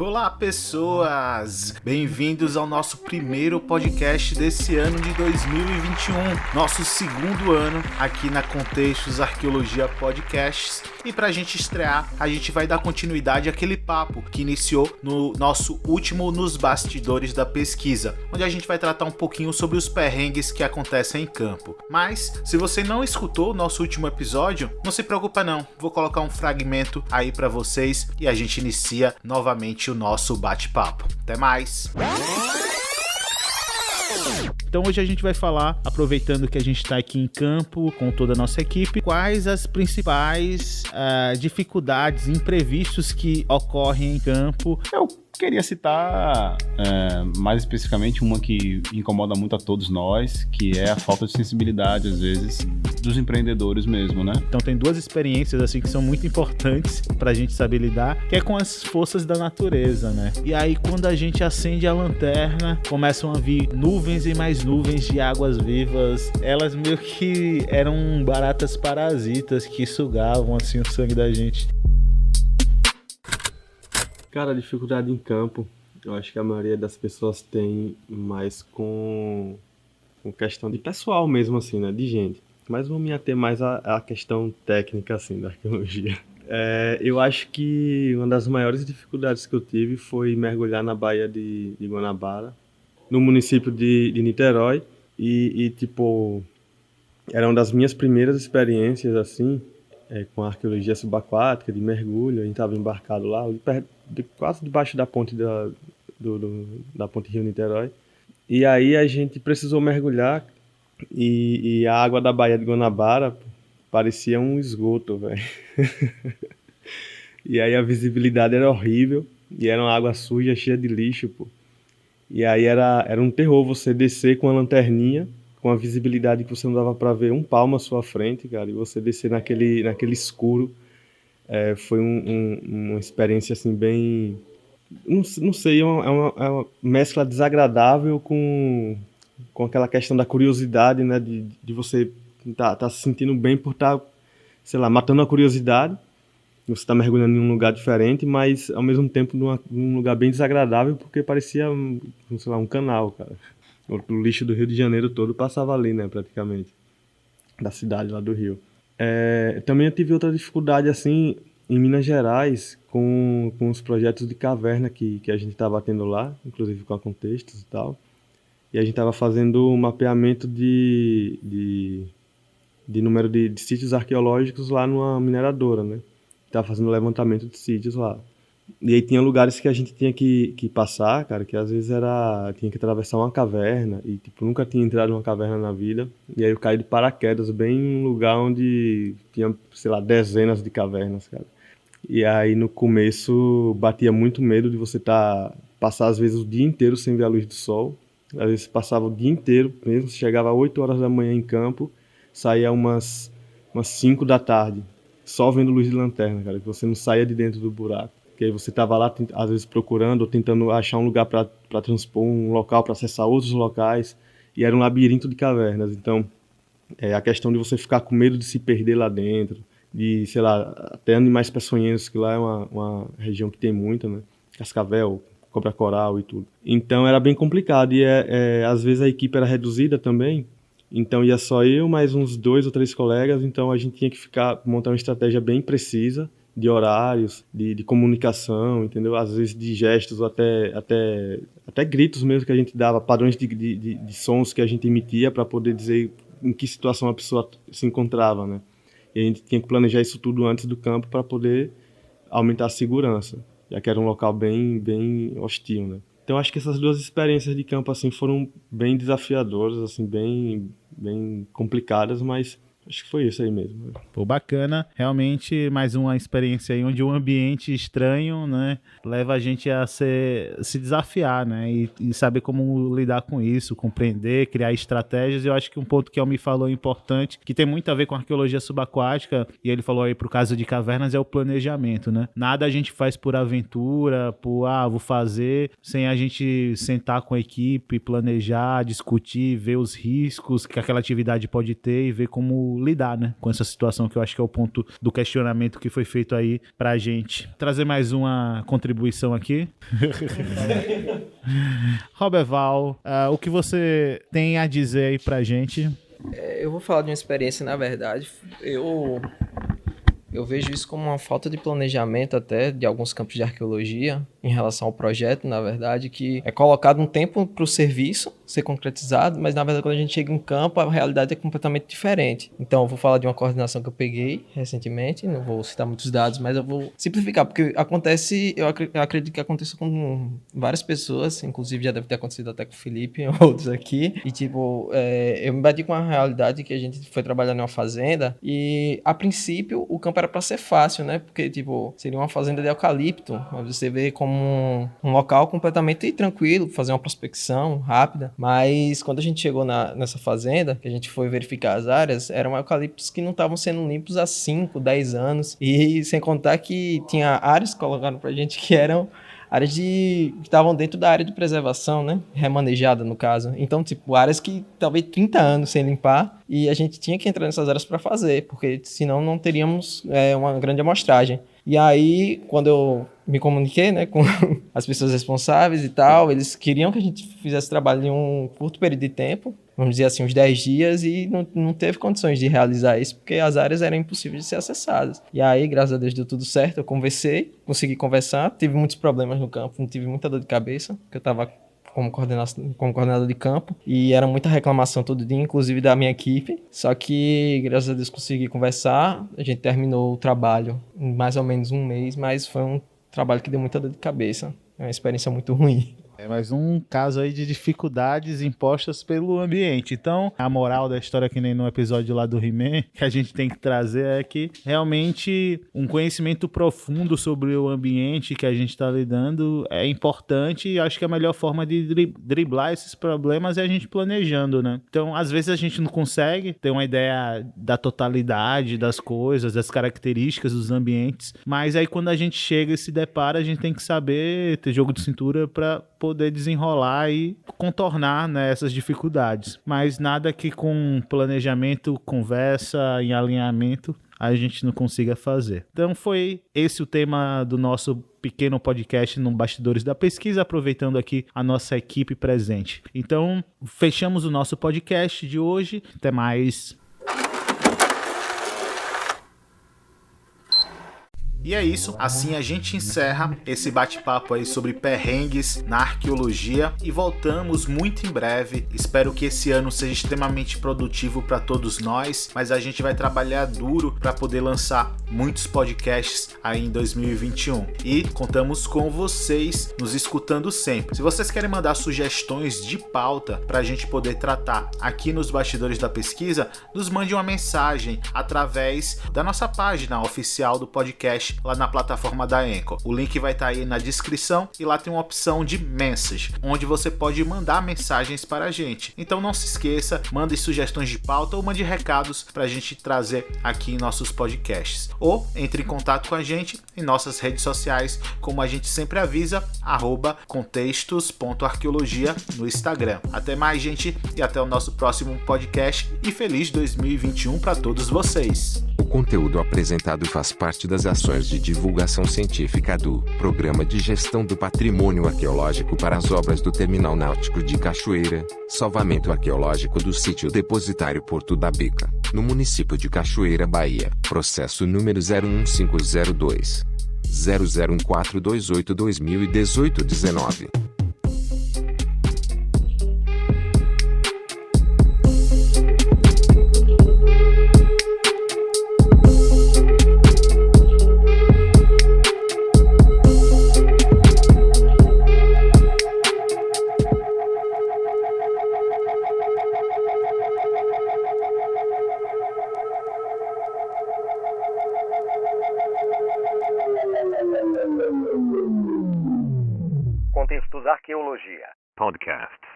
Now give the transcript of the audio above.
Olá, pessoas! Bem-vindos ao nosso primeiro podcast desse ano de 2021, nosso segundo ano aqui na Contextos Arqueologia Podcasts. E pra gente estrear, a gente vai dar continuidade àquele papo que iniciou no nosso último Nos Bastidores da Pesquisa, onde a gente vai tratar um pouquinho sobre os perrengues que acontecem em campo. Mas, se você não escutou o nosso último episódio, não se preocupa não, vou colocar um fragmento aí pra vocês e a gente inicia novamente o nosso bate-papo. Até mais! Então hoje a gente vai falar, aproveitando que a gente está aqui em campo com toda a nossa equipe, quais as principais dificuldades, imprevistos que ocorrem em campo. Eu queria citar mais especificamente uma que incomoda muito a todos nós, que é a falta de sensibilidade, às vezes, dos empreendedores mesmo, né? Então tem duas experiências assim que são muito importantes pra gente saber lidar, que é com as forças da natureza, né? E aí quando a gente acende a lanterna, começam a vir nuvens e mais nuvens de águas vivas. Elas meio que eram baratas parasitas que sugavam assim o sangue da gente. Cara, a dificuldade em campo, eu acho que a maioria das pessoas tem mais com questão de pessoal mesmo, assim, né? De gente. Mas vou me ater mais à questão técnica, assim, da arqueologia. Eu acho que uma das maiores dificuldades que eu tive foi mergulhar na Baía de Guanabara, no município de Niterói. Tipo, era uma das minhas primeiras experiências, assim, com a arqueologia subaquática, de mergulho. A gente estava embarcado lá, quase debaixo da ponte da ponte Rio-Niterói. E aí a gente precisou mergulhar e a água da Baía de Guanabara parecia um esgoto, velho. E aí a visibilidade era horrível e era uma água suja, cheia de lixo, pô. E aí era um terror você descer com a lanterninha, com a visibilidade que você não dava pra ver um palmo à sua frente, cara, e você descer naquele escuro. Foi uma experiência assim bem... Não sei, é uma mescla desagradável com aquela questão da curiosidade, né? De você tá se sentindo bem por estar, sei lá, matando a curiosidade. Você tá mergulhando em um lugar diferente, mas ao mesmo tempo num lugar bem desagradável, porque parecia, sei lá, um canal, cara. O lixo do Rio de Janeiro todo passava ali, né, praticamente. Da cidade lá do Rio. Também eu tive outra dificuldade, assim, em Minas Gerais, com os projetos de caverna que a gente estava tendo lá, inclusive com a Contextos e tal. E a gente estava fazendo um mapeamento de número de sítios arqueológicos lá numa mineradora, né? Estava fazendo levantamento de sítios lá. E aí tinha lugares que a gente tinha que passar, cara, que às vezes tinha que atravessar uma caverna e, tipo, nunca tinha entrado numa caverna na vida. E aí eu caí de paraquedas bem em um lugar onde tinha, sei lá, dezenas de cavernas, cara. E aí no começo batia muito medo de você passar às vezes o dia inteiro sem ver a luz do sol. Às vezes passava o dia inteiro, mesmo chegava às 8 horas da manhã em campo, saía umas 5 da tarde, só vendo luz de lanterna, cara, que você não saía de dentro do buraco. Porque aí você estava lá, às vezes, procurando ou tentando achar um lugar para transpor, um local para acessar outros locais, e era um labirinto de cavernas. Então, a questão de você ficar com medo de se perder lá dentro, de, sei lá, até animais peçonhentos, que lá é uma região que tem muito, né? Cascavel, cobra-coral e tudo. Então, era bem complicado, e às vezes a equipe era reduzida também, então ia só eu, mais uns 2 ou 3 colegas, então a gente tinha que montar uma estratégia bem precisa, de horários, de comunicação, entendeu? Às vezes de gestos, até gritos mesmo que a gente dava, padrões de sons que a gente emitia para poder dizer em que situação a pessoa se encontrava, né? E a gente tinha que planejar isso tudo antes do campo para poder aumentar a segurança, já que era um local bem, bem hostil, né? Então acho que essas duas experiências de campo assim foram bem desafiadoras, assim, bem, bem complicadas, mas acho que foi isso aí mesmo. Pô, bacana. Realmente, mais uma experiência aí onde um ambiente estranho, né, leva a gente a se desafiar, né, e saber como lidar com isso, compreender, criar estratégias. Eu acho que um ponto que o me falou importante, que tem muito a ver com arqueologia subaquática, e ele falou aí pro caso de cavernas, é o planejamento, né. Nada a gente faz por aventura, vou fazer, sem a gente sentar com a equipe, planejar, discutir, ver os riscos que aquela atividade pode ter e ver como como lidar, né, com essa situação, que eu acho que é o ponto do questionamento que foi feito aí pra gente. Trazer mais uma contribuição aqui. Roberval, o que você tem a dizer aí pra gente? Eu vou falar de uma experiência, na verdade, eu vejo isso como uma falta de planejamento até de alguns campos de arqueologia em relação ao projeto, na verdade, que é colocado um tempo para o serviço ser concretizado, mas na verdade quando a gente chega em campo a realidade é completamente diferente. Então eu vou falar de uma coordenação que eu peguei recentemente, não vou citar muitos dados, mas eu vou simplificar, porque acontece, eu acredito que aconteça com várias pessoas, inclusive já deve ter acontecido até com o Felipe e outros aqui, e tipo, eu me bati com a realidade que a gente foi trabalhar numa fazenda e a princípio o campo era para ser fácil, né? Porque tipo, seria uma fazenda de eucalipto, mas você vê como um local completamente tranquilo, fazer uma prospecção rápida, mas quando a gente chegou nessa fazenda, que a gente foi verificar as áreas, eram eucaliptos que não estavam sendo limpos há 5, 10 anos, e sem contar que tinha áreas que colocaram pra gente que eram áreas que estavam dentro da área de preservação, né? Remanejada, no caso. Então, tipo, áreas que talvez 30 anos sem limpar, e a gente tinha que entrar nessas áreas para fazer, porque senão não teríamos uma grande amostragem. E aí, quando eu me comuniquei, né, com as pessoas responsáveis e tal, eles queriam que a gente fizesse trabalho em um curto período de tempo, vamos dizer assim, uns 10 dias, e não teve condições de realizar isso, porque as áreas eram impossíveis de ser acessadas. E aí, graças a Deus, deu tudo certo, eu conversei, consegui conversar, tive muitos problemas no campo, tive muita dor de cabeça, porque eu estava como coordenador de campo, e era muita reclamação todo dia, inclusive da minha equipe, só que graças a Deus consegui conversar, a gente terminou o trabalho em mais ou menos um mês, mas foi um trabalho que deu muita dor de cabeça, é uma experiência muito ruim. É mais um caso aí de dificuldades impostas pelo ambiente. Então, a moral da história, que nem no episódio lá do He-Man, que a gente tem que trazer é que realmente um conhecimento profundo sobre o ambiente que a gente está lidando é importante, e acho que a melhor forma de driblar esses problemas é a gente planejando, né? Então, às vezes a gente não consegue ter uma ideia da totalidade das coisas, das características dos ambientes, mas aí quando a gente chega e se depara, a gente tem que saber ter jogo de cintura para poder desenrolar e contornar, né, essas dificuldades. Mas nada que com planejamento, conversa, em alinhamento, a gente não consiga fazer. Então foi esse o tema do nosso pequeno podcast no Bastidores da Pesquisa, aproveitando aqui a nossa equipe presente. Então, fechamos o nosso podcast de hoje. Até mais. E é isso, assim a gente encerra esse bate-papo aí sobre perrengues na arqueologia e voltamos muito em breve. Espero que esse ano seja extremamente produtivo para todos nós, mas a gente vai trabalhar duro para poder lançar muitos podcasts aí em 2021. E contamos com vocês nos escutando sempre. Se vocês querem mandar sugestões de pauta para a gente poder tratar aqui nos Bastidores da Pesquisa, nos mande uma mensagem através da nossa página oficial do podcast lá na plataforma da Anchor. O link vai estar aí na descrição e lá tem uma opção de message, onde você pode mandar mensagens para a gente. Então não se esqueça, mande sugestões de pauta ou mande recados para a gente trazer aqui em nossos podcasts. Ou entre em contato com a gente em nossas redes sociais, como a gente sempre avisa, @contextos.arqueologia no Instagram. Até mais, gente, e até o nosso próximo podcast, e feliz 2021 para todos vocês. O conteúdo apresentado faz parte das ações de divulgação científica do Programa de Gestão do Patrimônio Arqueológico para as obras do Terminal Náutico de Cachoeira, salvamento arqueológico do sítio depositário Porto da Bica, no município de Cachoeira, Bahia. Processo número 01502. 001428-2018-19. Contextos Arqueologia Podcast.